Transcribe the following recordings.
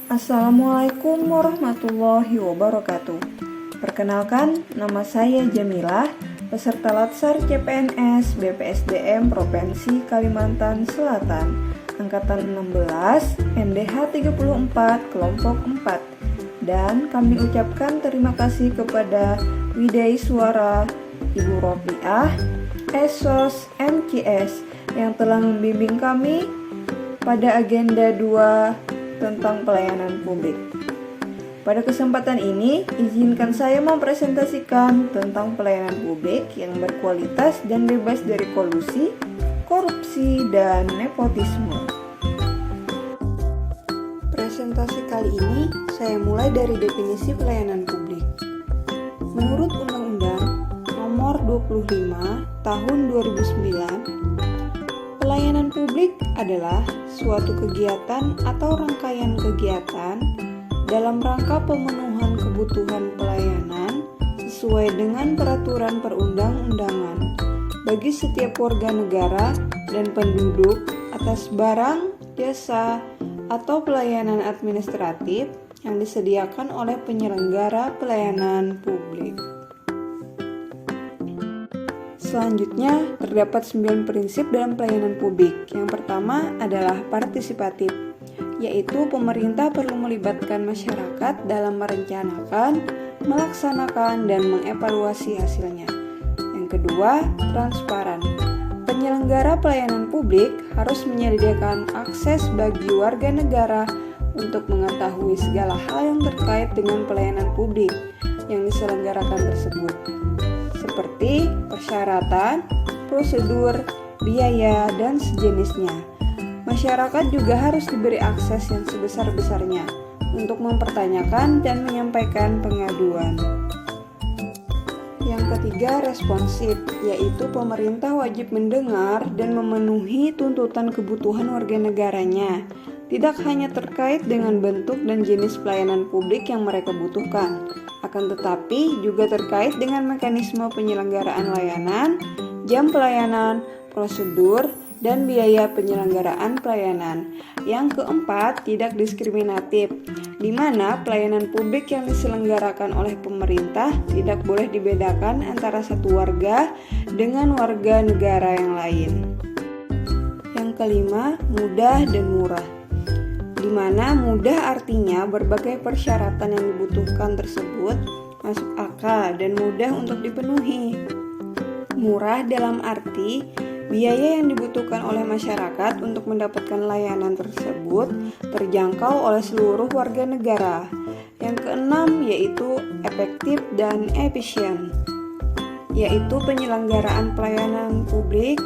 Assalamualaikum warahmatullahi wabarakatuh. Perkenalkan, nama saya Jamilah, peserta Latsar CPNS BPSDM Provinsi Kalimantan Selatan, Angkatan 16, MDH 34, Kelompok 4. Dan kami ucapkan terima kasih kepada Widai Suara, Ibu Rofiah, Esos, MCS yang telah membimbing kami pada agenda 2 tentang pelayanan publik. Pada kesempatan ini, izinkan saya mempresentasikan tentang pelayanan publik yang berkualitas dan bebas dari kolusi, korupsi, dan nepotisme. Presentasi kali ini saya mulai dari definisi pelayanan publik. Menurut Undang-Undang Nomor 25 Tahun 2009, pelayanan publik adalah suatu kegiatan atau rangkaian kegiatan dalam rangka pemenuhan kebutuhan pelayanan sesuai dengan peraturan perundang-undangan bagi setiap warga negara dan penduduk atas barang, jasa, atau pelayanan administratif yang disediakan oleh penyelenggara pelayanan publik. Selanjutnya, terdapat 9 prinsip dalam pelayanan publik. Yang pertama adalah partisipatif, yaitu pemerintah perlu melibatkan masyarakat dalam merencanakan, melaksanakan, dan mengevaluasi hasilnya. Yang kedua, transparan. Penyelenggara pelayanan publik harus menyediakan akses bagi warga negara untuk mengetahui segala hal yang terkait dengan pelayanan publik yang diselenggarakan tersebut, seperti persyaratan, prosedur, biaya, dan sejenisnya. Masyarakat juga harus diberi akses yang sebesar-besarnya untuk mempertanyakan dan menyampaikan pengaduan. Yang ketiga, responsif, yaitu pemerintah wajib mendengar dan memenuhi tuntutan kebutuhan warga negaranya, tidak hanya terkait dengan bentuk dan jenis pelayanan publik yang mereka butuhkan, akan tetapi juga terkait dengan mekanisme penyelenggaraan layanan, jam pelayanan, prosedur, dan biaya penyelenggaraan pelayanan. Yang keempat, tidak diskriminatif, di mana pelayanan publik yang diselenggarakan oleh pemerintah tidak boleh dibedakan antara satu warga dengan warga negara yang lain. Yang kelima, mudah dan murah, di mana mudah artinya berbagai persyaratan yang dibutuhkan tersebut masuk akal dan mudah untuk dipenuhi. Murah dalam arti biaya yang dibutuhkan oleh masyarakat untuk mendapatkan layanan tersebut terjangkau oleh seluruh warga negara. Yang keenam yaitu efektif dan efisien, yaitu penyelenggaraan pelayanan publik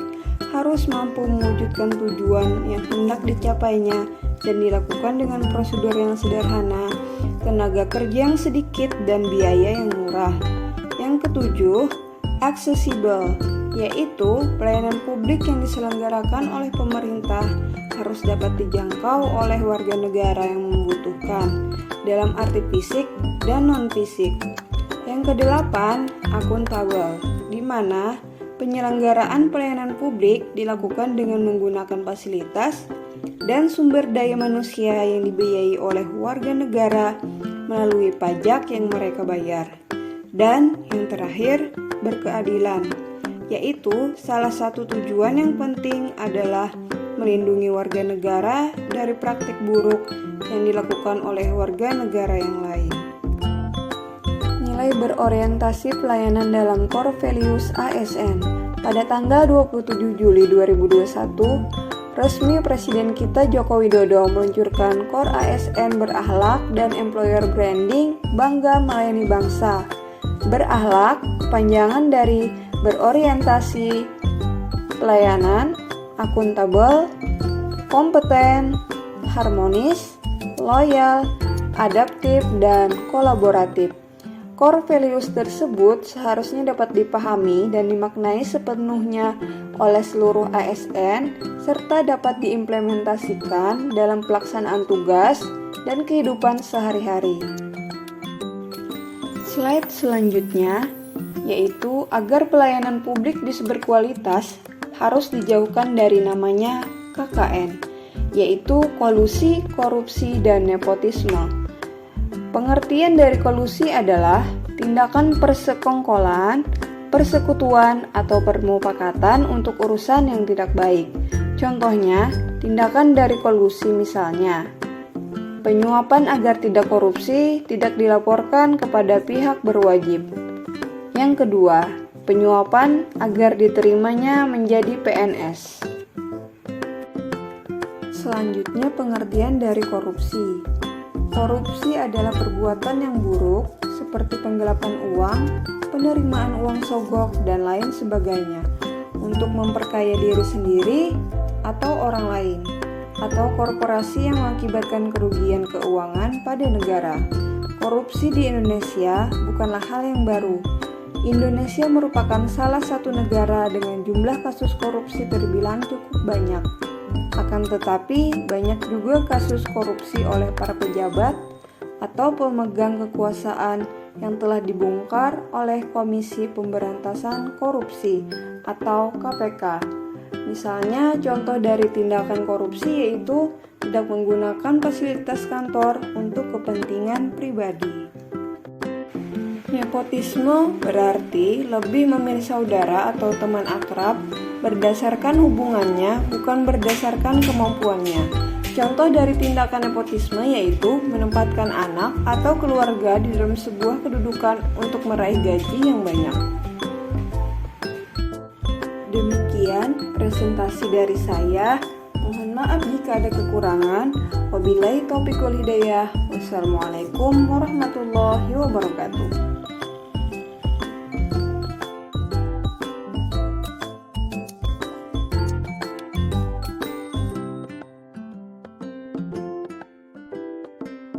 harus mampu mewujudkan tujuan yang hendak dicapainya dan dilakukan dengan prosedur yang sederhana, tenaga kerja yang sedikit, dan biaya yang murah. Yang ketujuh, aksesibel, yaitu pelayanan publik yang diselenggarakan oleh pemerintah harus dapat dijangkau oleh warga negara yang membutuhkan dalam arti fisik dan non-fisik. Yang kedelapan, akuntabel, di mana penyelenggaraan pelayanan publik dilakukan dengan menggunakan fasilitas dan sumber daya manusia yang dibiayai oleh warga negara melalui pajak yang mereka bayar. Dan yang terakhir, berkeadilan, yaitu salah satu tujuan yang penting adalah melindungi warga negara dari praktik buruk yang dilakukan oleh warga negara yang lain. Nilai berorientasi pelayanan dalam Core Values ASN. Pada tanggal 27 Juli 2021, resmi Presiden kita Joko Widodo meluncurkan Core ASN berakhlak dan employer branding bangga melayani bangsa. Berakhlak, panjangan dari berorientasi, pelayanan, akuntabel, kompeten, harmonis, loyal, adaptif, dan kolaboratif. Core values tersebut seharusnya dapat dipahami dan dimaknai sepenuhnya oleh seluruh ASN serta dapat diimplementasikan dalam pelaksanaan tugas dan kehidupan sehari-hari. Slide selanjutnya yaitu agar pelayanan publik bisa berkualitas harus dijauhkan dari namanya KKN yaitu kolusi, korupsi, dan nepotisme. Pengertian dari kolusi adalah tindakan persekongkolan, persekutuan, atau permufakatan untuk urusan yang tidak baik. Contohnya, tindakan dari kolusi misalnya, penyuapan agar tidak korupsi tidak dilaporkan kepada pihak berwajib. Yang kedua, penyuapan agar diterimanya menjadi PNS. Selanjutnya, pengertian dari korupsi. Korupsi adalah perbuatan yang buruk seperti penggelapan uang, penerimaan uang sogok, dan lain sebagainya untuk memperkaya diri sendiri atau orang lain, atau korporasi yang mengakibatkan kerugian keuangan pada negara. Korupsi di Indonesia bukanlah hal yang baru. Indonesia merupakan salah satu negara dengan jumlah kasus korupsi terbilang cukup banyak. Akan tetapi, banyak juga kasus korupsi oleh para pejabat atau pemegang kekuasaan yang telah dibongkar oleh Komisi Pemberantasan Korupsi atau KPK. Misalnya, contoh dari tindakan korupsi yaitu tidak menggunakan fasilitas kantor untuk kepentingan pribadi. Nepotisme berarti lebih memilih saudara atau teman akrab berdasarkan hubungannya, bukan berdasarkan kemampuannya. Contoh dari tindakan nepotisme yaitu menempatkan anak atau keluarga di dalam sebuah kedudukan untuk meraih gaji yang banyak. Demikian presentasi dari saya. Mohon maaf jika ada kekurangan. Wabillahi taufiq wal hidayah. Wassalamualaikum warahmatullahi wabarakatuh.